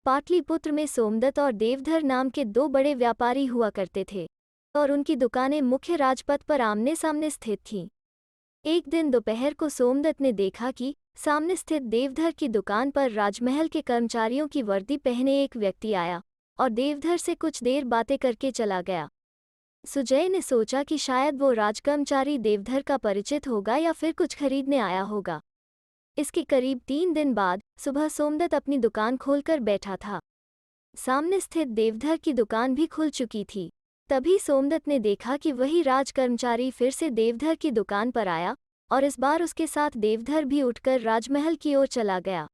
पाटलिपुत्र में सोमदत्त और देवधर नाम के दो बड़े व्यापारी हुआ करते थे और उनकी दुकानें मुख्य राजपथ पर आमने सामने स्थित थीं। एक दिन दोपहर को सोमदत्त ने देखा कि सामने स्थित देवधर की दुकान पर राजमहल के कर्मचारियों की वर्दी पहने एक व्यक्ति आया और देवधर से कुछ देर बातें करके चला गया। सुजय ने सोचा कि शायद वो राजकर्मचारी देवधर का परिचित होगा या फिर कुछ खरीदने आया होगा। इसके करीब 3 दिन बाद सुबह सोमदत्त अपनी दुकान खोलकर बैठा था। सामने स्थित देवधर की दुकान भी खुल चुकी थी। तभी सोमदत्त ने देखा कि वही राजकर्मचारी फिर से देवधर की दुकान पर आया और इस बार उसके साथ देवधर भी उठकर राजमहल की ओर चला गया।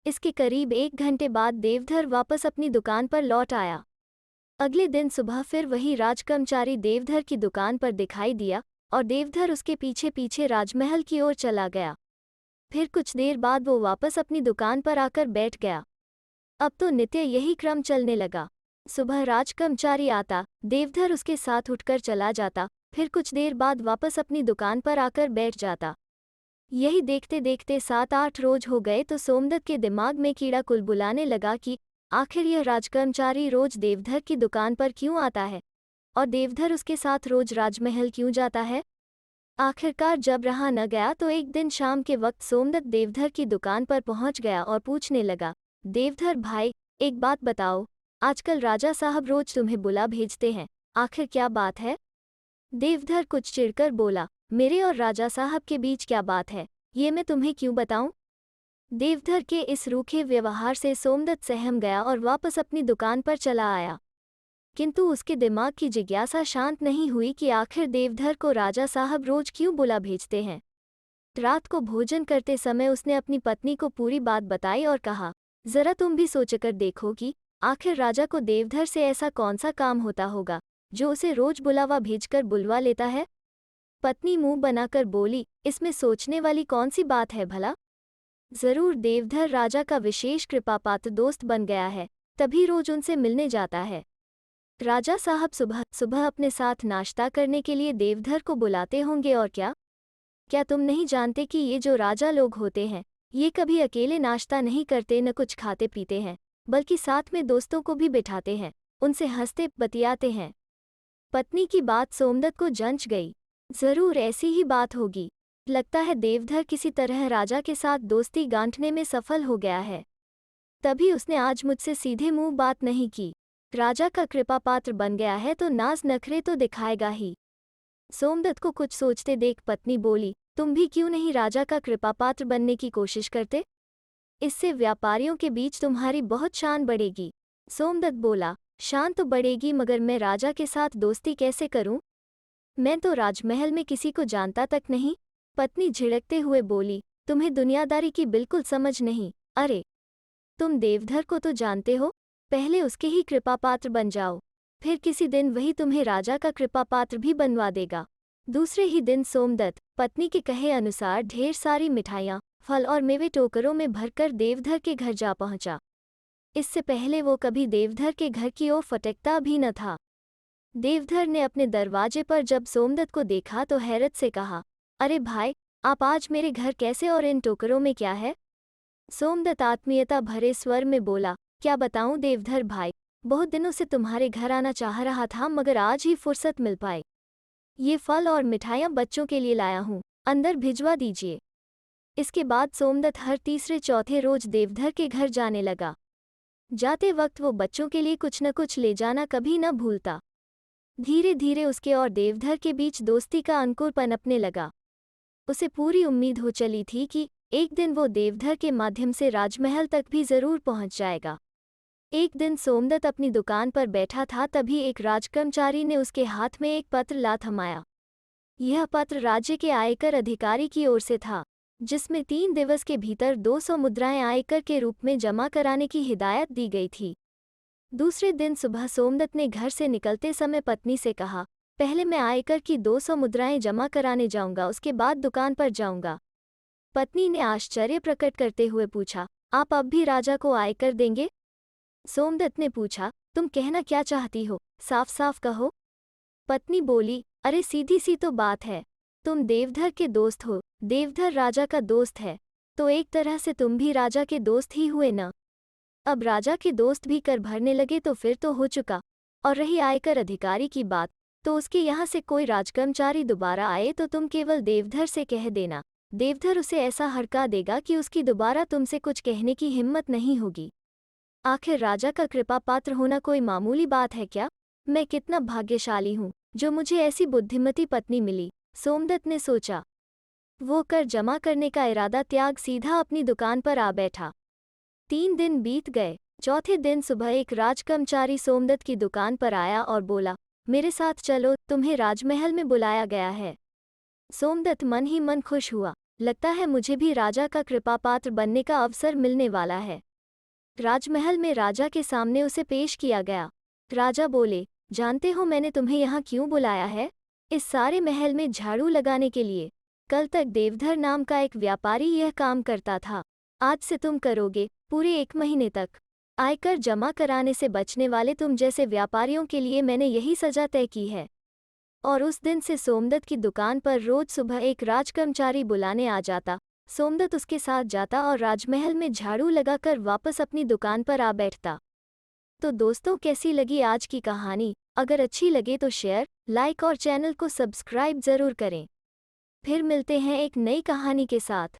इसके करीब 1 घंटे बाद देवधर वापस अपनी दुकान पर लौट आया। अगले दिन सुबह फिर वही राजकर्मचारी देवधर की दुकान पर दिखाई दिया और देवधर उसके पीछे पीछे राजमहल की ओर चला गया। फिर कुछ देर बाद वो वापस अपनी दुकान पर आकर बैठ गया। अब तो नित्य यही क्रम चलने लगा। सुबह राजकर्मचारी आता, देवधर उसके साथ उठकर चला जाता, फिर कुछ देर बाद वापस अपनी दुकान पर आकर बैठ जाता। यही देखते देखते 7-8 रोज हो गए तो सोमदत्त के दिमाग में कीड़ा कुलबुलाने लगा कि आखिर यह राजकर्मचारी रोज देवधर की दुकान पर क्यों आता है और देवधर उसके साथ रोज राजमहल क्यों जाता है। आखिरकार जब रहा न गया तो एक दिन शाम के वक्त सोमदत्त देवधर की दुकान पर पहुंच गया और पूछने लगा, देवधर भाई, एक बात बताओ, आजकल राजा साहब रोज तुम्हें बुला भेजते हैं, आखिर क्या बात है। देवधर कुछ चिढ़कर बोला, मेरे और राजा साहब के बीच क्या बात है, ये मैं तुम्हें क्यों बताऊं। देवधर के इस रूखे व्यवहार से सोमदत्त सहम गया और वापस अपनी दुकान पर चला आया। किंतु उसके दिमाग की जिज्ञासा शांत नहीं हुई कि आखिर देवधर को राजा साहब रोज क्यों बुला भेजते हैं। रात को भोजन करते समय उसने अपनी पत्नी को पूरी बात बताई और कहा, जरा तुम भी सोचकर देखो कि आखिर राजा को देवधर से ऐसा कौन सा काम होता होगा जो उसे रोज बुलावा भेजकर बुलवा लेता है। पत्नी मुंह बनाकर बोली, इसमें सोचने वाली कौन सी बात है भला। जरूर देवधर राजा का विशेष कृपापात्र दोस्त बन गया है, तभी रोज उनसे मिलने जाता है। राजा साहब सुबह सुबह अपने साथ नाश्ता करने के लिए देवधर को बुलाते होंगे और क्या तुम नहीं जानते कि ये जो राजा लोग होते हैं ये कभी अकेले नाश्ता नहीं करते, न कुछ खाते पीते हैं, बल्कि साथ में दोस्तों को भी बिठाते हैं, उनसे हंसते बतियाते हैं। पत्नी की बात सोमदत्त को जंच गई। जरूर ऐसी ही बात होगी। लगता है देवधर किसी तरह राजा के साथ दोस्ती गांठने में सफल हो गया है, तभी उसने आज मुझसे सीधे मुंह बात नहीं की। राजा का कृपापात्र बन गया है तो नाज नखरे तो दिखाएगा ही। सोमदत्त को कुछ सोचते देख पत्नी बोली, तुम भी क्यों नहीं राजा का कृपापात्र बनने की कोशिश करते, इससे व्यापारियों के बीच तुम्हारी बहुत शान बढ़ेगी। सोमदत्त बोला, शान तो बढ़ेगी मगर मैं राजा के साथ दोस्ती कैसे करूं, मैं तो राजमहल में किसी को जानता तक नहीं। पत्नी झिड़कते हुए बोली, तुम्हें दुनियादारी की बिल्कुल समझ नहीं। अरे तुम देवधर को तो जानते हो, पहले उसके ही कृपापात्र बन जाओ, फिर किसी दिन वही तुम्हें राजा का कृपापात्र भी बनवा देगा। दूसरे ही दिन सोमदत्त पत्नी के कहे अनुसार ढेर सारी मिठाइयाँ, फल और मेवे टोकरों में भरकर देवधर के घर जा पहुंचा। इससे पहले वो कभी देवधर के घर की ओर फटकता भी न था। देवधर ने अपने दरवाजे पर जब सोमदत्त को देखा तो हैरत से कहा, अरे भाई, आप आज मेरे घर कैसे और इन टोकरों में क्या है। सोमदत्त आत्मीयता भरे स्वर में बोला, क्या बताऊं देवधर भाई, बहुत दिनों से तुम्हारे घर आना चाह रहा था मगर आज ही फुर्सत मिल पाई। ये फल और मिठाइयाँ बच्चों के लिए लाया हूँ, अंदर भिजवा दीजिए। इसके बाद सोमदत्त हर तीसरे चौथे रोज देवधर के घर जाने लगा। जाते वक्त वो बच्चों के लिए कुछ न कुछ ले जाना कभी न भूलता। धीरे धीरे उसके और देवधर के बीच दोस्ती का अंकुर पनपने लगा। उसे पूरी उम्मीद हो चली थी कि एक दिन वो देवधर के माध्यम से राजमहल तक भी जरूर पहुंच जाएगा। एक दिन सोमदत्त अपनी दुकान पर बैठा था, तभी एक राजकर्मचारी ने उसके हाथ में एक पत्र ला थमाया। यह पत्र राज्य के आयकर अधिकारी की ओर से था, जिसमें 3 दिवस के भीतर 200 मुद्राएं आयकर के रूप में जमा कराने की हिदायत दी गई थी। दूसरे दिन सुबह सोमदत्त ने घर से निकलते समय पत्नी से कहा, पहले मैं आयकर की 200 मुद्राएं जमा कराने जाऊंगा, उसके बाद दुकान पर जाऊंगा। पत्नी ने आश्चर्य प्रकट करते हुए पूछा, आप अब भी राजा को आयकर देंगे। सोमदत्त ने पूछा, तुम कहना क्या चाहती हो, साफ साफ कहो। पत्नी बोली, अरे सीधी सी तो बात है, तुम देवधर के दोस्त हो, देवधर राजा का दोस्त है, तो एक तरह से तुम भी राजा के दोस्त ही हुए न। अब राजा के दोस्त भी कर भरने लगे तो फिर तो हो चुका। और रही आयकर अधिकारी की बात, तो उसके यहाँ से कोई राजकर्मचारी दोबारा आए तो तुम केवल देवधर से कह देना। देवधर उसे ऐसा हड़का देगा कि उसकी दोबारा तुमसे कुछ कहने की हिम्मत नहीं होगी। आखिर राजा का कृपा पात्र होना कोई मामूली बात है क्या? मैं कितना भाग्यशाली हूँ जो मुझे ऐसी बुद्धिमती पत्नी मिली, सोमदत्त ने सोचा। वो कर जमा करने का इरादा त्याग सीधा अपनी दुकान पर आ बैठा। 3 दिन बीत गए। चौथे दिन सुबह एक राजकर्मचारी सोमदत्त की दुकान पर आया और बोला, मेरे साथ चलो, तुम्हें राजमहल में बुलाया गया है। सोमदत्त मन ही मन खुश हुआ। लगता है मुझे भी राजा का कृपापात्र बनने का अवसर मिलने वाला है। राजमहल में राजा के सामने उसे पेश किया गया। राजा बोले, जानते हो मैंने तुम्हें यहाँ क्यों बुलाया है? इस सारे महल में झाड़ू लगाने के लिए। कल तक देवधर नाम का एक व्यापारी यह काम करता था। आज से तुम करोगे, पूरे 1 महीने तक। आयकर जमा कराने से बचने वाले तुम जैसे व्यापारियों के लिए मैंने यही सजा तय की है। और उस दिन से सोमदत्त की दुकान पर रोज सुबह एक राजकर्मचारी बुलाने आ जाता। सोमदत्त उसके साथ जाता और राजमहल में झाड़ू लगाकर वापस अपनी दुकान पर आ बैठता। तो दोस्तों, कैसी लगी आज की कहानी? अगर अच्छी लगे तो शेयर, लाइक और चैनल को सब्सक्राइब जरूर करें। फिर मिलते हैं एक नई कहानी के साथ।